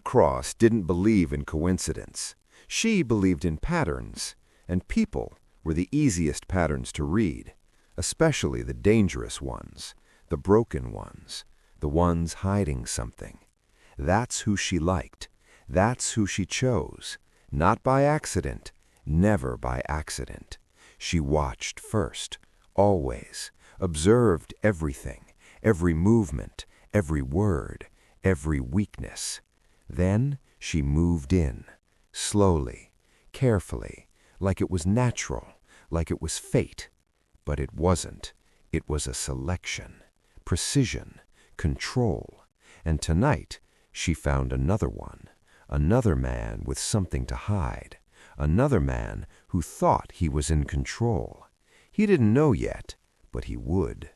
Cross didn't believe in coincidence. She believed in patterns, and people were the easiest patterns to read, especially the dangerous ones, the broken ones, the ones hiding something. That's who she liked. That's who she chose. Not by accident, never by accident. She watched first, always, observed everything, every movement, every word, every weakness. Then she moved in, slowly, carefully, like it was natural, like it was fate. But it wasn't. It was a selection, precision, control. And tonight she found another one, another man with something to hide, another man who thought he was in control. He didn't know yet, but he would.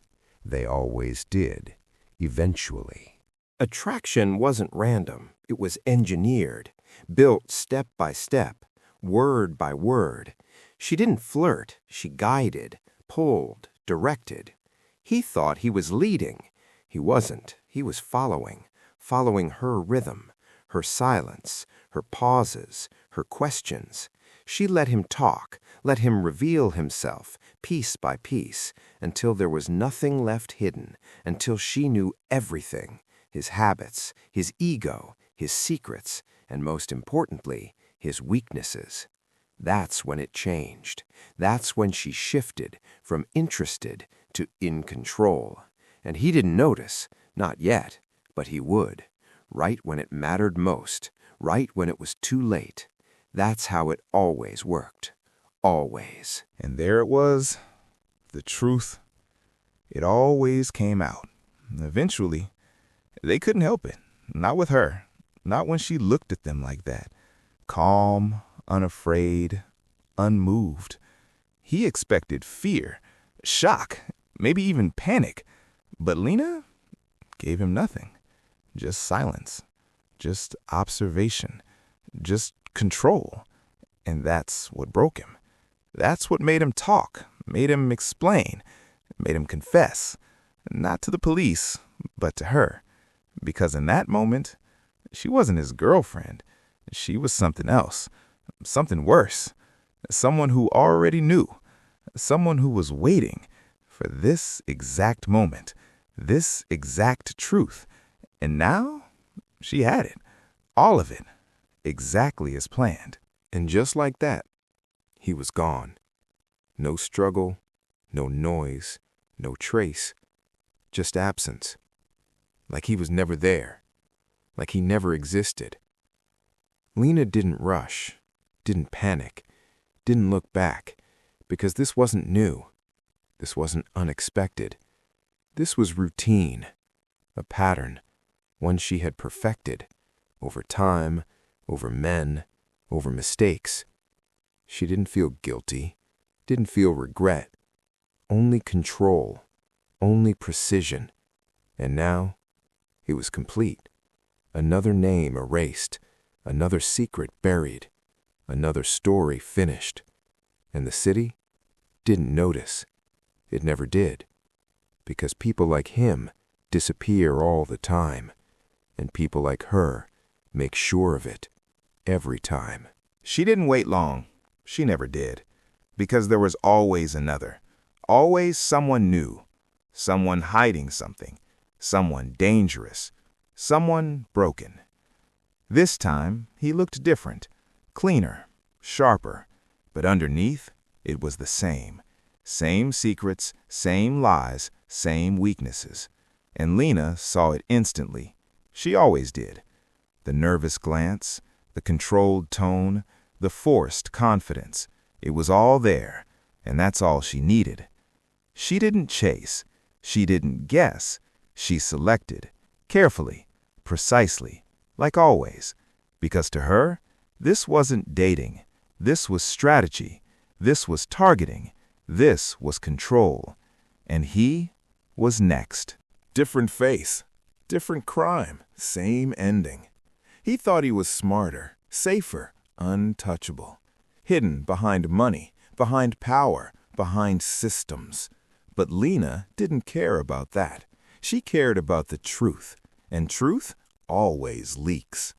They always did, eventually. Attraction wasn't random. It was engineered, built step by step, word by word. She didn't flirt. She guided, pulled, directed. He thought he was leading. He wasn't. He was following her rhythm, her silence, her pauses, her questions. She let him talk, let him reveal himself, piece by piece, until there was nothing left hidden, until she knew everything, his habits, his ego, his secrets, and most importantly, his weaknesses. That's when it changed. That's when she shifted from interested to in control. And he didn't notice, not yet, but he would, right when it mattered most, right when it was too late. That's how it always worked. Always. And there it was, the truth. It always came out. Eventually, they couldn't help it. Not with her. Not when she looked at them like that. Calm, unafraid, unmoved. He expected fear, shock, maybe even panic. But Lena gave him nothing. Just silence. Just observation. Just control. And that's what broke him. That's what made him talk, made him explain, made him confess. Not to the police, but to her. Because in that moment, she wasn't his girlfriend. She was something else, something worse. Someone who already knew. Someone who was waiting for this exact moment, this exact truth. And now she had it, all of it, exactly as planned. And just like that, he was gone. No struggle, no noise, no trace, just absence. Like he was never there, like he never existed. Lena didn't rush, didn't panic, didn't look back, because this wasn't new. This wasn't unexpected. This was routine, a pattern, one she had perfected, over time, over men, over mistakes. She didn't feel guilty, didn't feel regret, only control, only precision. And now, it was complete. Another name erased, another secret buried, another story finished. And the city didn't notice. It never did. Because people like him disappear all the time. And people like her make sure of it every time. She didn't wait long. She never did. Because there was always another. Always someone new. Someone hiding something. Someone dangerous. Someone broken. This time, he looked different. Cleaner. Sharper. But underneath, it was the same. Same secrets, same lies, same weaknesses. And Lena saw it instantly. She always did. The nervous glance, the controlled tone, the forced confidence. It was all there, and that's all she needed. She didn't chase. She didn't guess. She selected, carefully, precisely, like always. Because to her, this wasn't dating. This was strategy. This was targeting. This was control. And he was next. Different face, different crime, same ending. He thought he was smarter, safer, untouchable. Hidden behind money, behind power, behind systems. But Lena didn't care about that. She cared about the truth. And truth always leaks.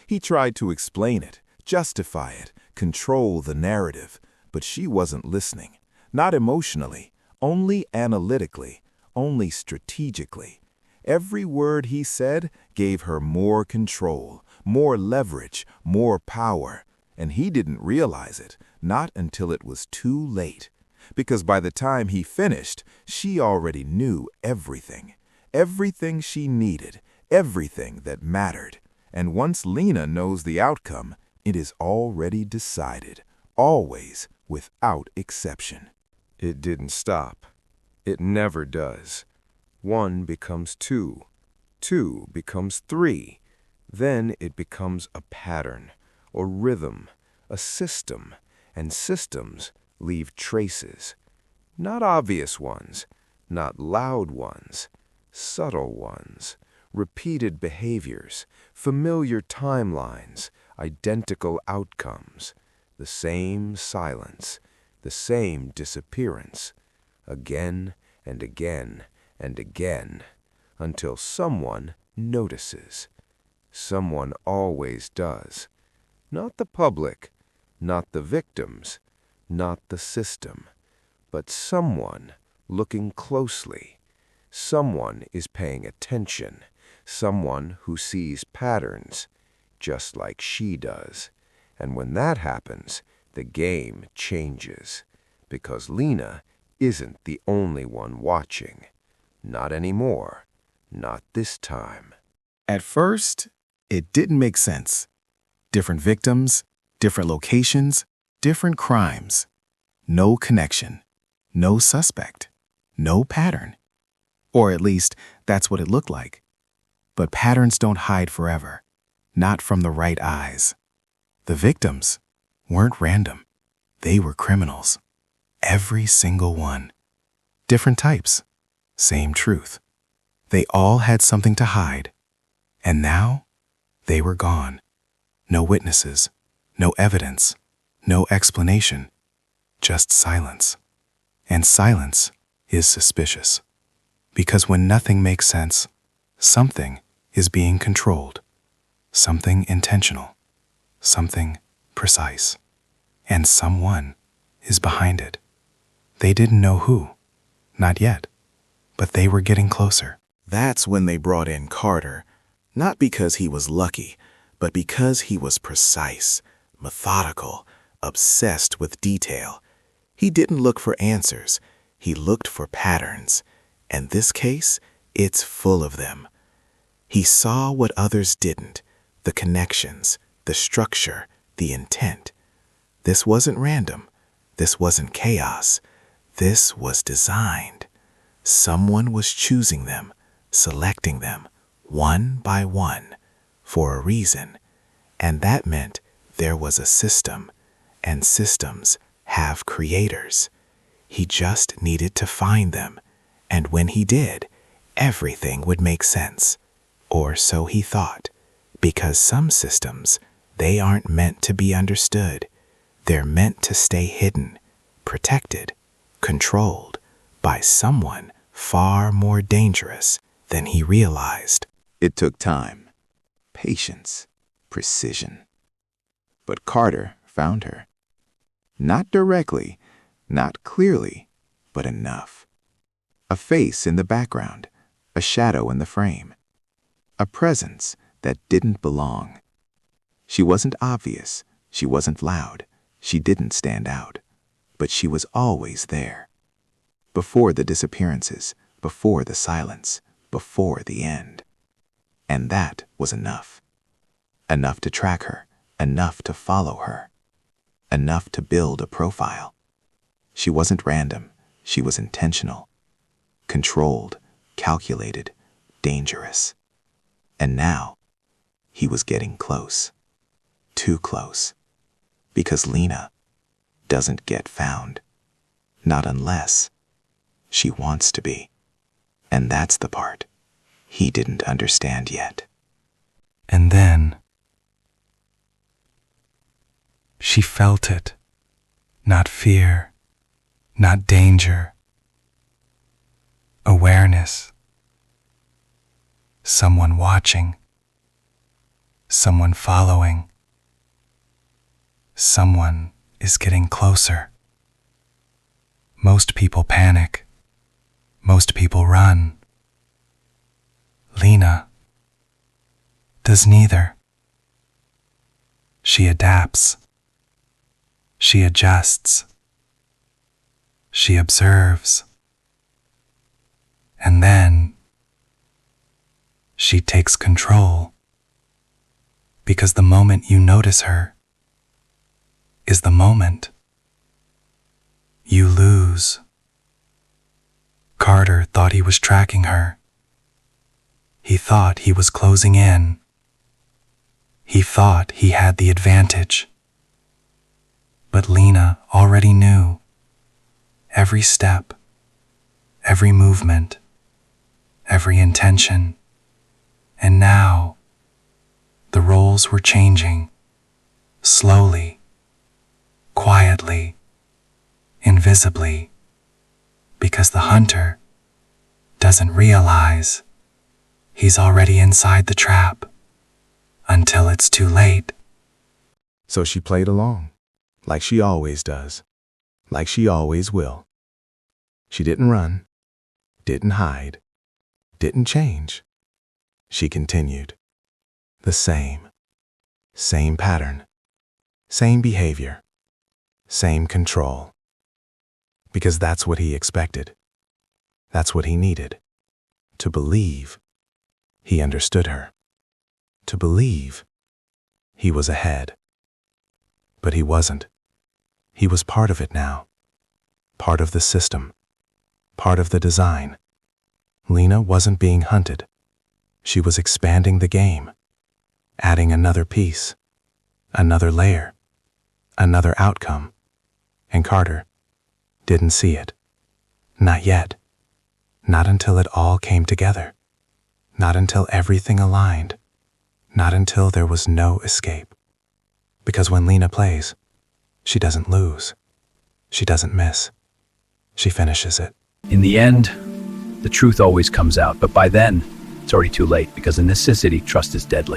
He tried to explain it, justify it, control the narrative, but she wasn't listening. Not emotionally, only analytically, only strategically. Every word he said gave her more control, more leverage, more power, and he didn't realize it, not until it was too late. Because by the time he finished, she already knew everything. Everything she needed, everything that mattered. And once Lena knows the outcome, it is already decided, always, without exception. It didn't stop. It never does. 1 becomes 2. 2 becomes 3. Then it becomes a pattern, or rhythm, a system, and systems leave traces. Not obvious ones, not loud ones, subtle ones, repeated behaviors, familiar timelines, identical outcomes, the same silence, the same disappearance, again and again and again, until someone notices. Someone always does. Not the public, not the victims, not the system, but someone looking closely. Someone is paying attention, someone who sees patterns, just like she does. And when that happens, the game changes, because Lena isn't the only one watching. Not anymore. Not this time. At first, it didn't make sense. Different victims, different locations, different crimes. No connection, no suspect, no pattern. Or at least, that's what it looked like. But patterns don't hide forever, not from the right eyes. The victims weren't random. They were criminals. Every single one. Different types, same truth. They all had something to hide. And now, they were gone. No witnesses, no evidence, no explanation, just silence. And silence is suspicious. Because when nothing makes sense, something is being controlled. Something intentional. Something precise. And someone is behind it. They didn't know who. Not yet. But they were getting closer. That's when they brought in Carter, not because he was lucky, but because he was precise, methodical, obsessed with detail. He didn't look for answers. He looked for patterns. And this case, it's full of them. He saw what others didn't, the connections, the structure, the intent. This wasn't random. This wasn't chaos. This was designed. Someone was choosing them, selecting them, one by one, for a reason. And that meant there was a system, and systems have creators. He just needed to find them, and when he did, everything would make sense. Or so he thought, because some systems, they aren't meant to be understood. They're meant to stay hidden, protected, controlled by someone far more dangerous than he realized. It took time, patience, precision. But Carter found her. Not directly, not clearly, but enough. A face in the background, a shadow in the frame. A presence that didn't belong. She wasn't obvious, she wasn't loud, she didn't stand out. But she was always there. Before the disappearances, before the silence, before the end. And that was enough. Enough to track her, enough to follow her. Enough to build a profile. She wasn't random, she was intentional. Controlled, calculated, dangerous. And now, he was getting close. Too close. Because Lena doesn't get found. Not unless she wants to be. And that's the part he didn't understand yet. And then she felt it. Not fear, not danger. Awareness. Someone watching. someone following. Someone is getting closer. Most people panic. Most people run. Lena does neither. She adapts. She adjusts. She observes. And then she takes control. Because the moment you notice her is the moment you lose. Carter thought he was tracking her. He thought he was closing in. He thought he had the advantage. But Lena already knew. Every step, every movement, every intention. And now, the roles were changing. Slowly, quietly, invisibly. Because the hunter doesn't realize he's already inside the trap until it's too late. So she played along, like she always does, like she always will. She didn't run, didn't hide, didn't change. She continued. The same pattern, same behavior, same control. Because that's what he expected. That's what he needed. To believe he understood her. To believe he was ahead. But he wasn't. He was part of it now. Part of the system. Part of the design. Lena wasn't being hunted. She was expanding the game. Adding another piece. Another layer. Another outcome. And Carter didn't see it. Not yet. Not until it all came together. Not until everything aligned. Not until there was no escape. Because when Lena plays, she doesn't lose. She doesn't miss. She finishes it. In the end, the truth always comes out, but by then, it's already too late because in this city, trust is deadly.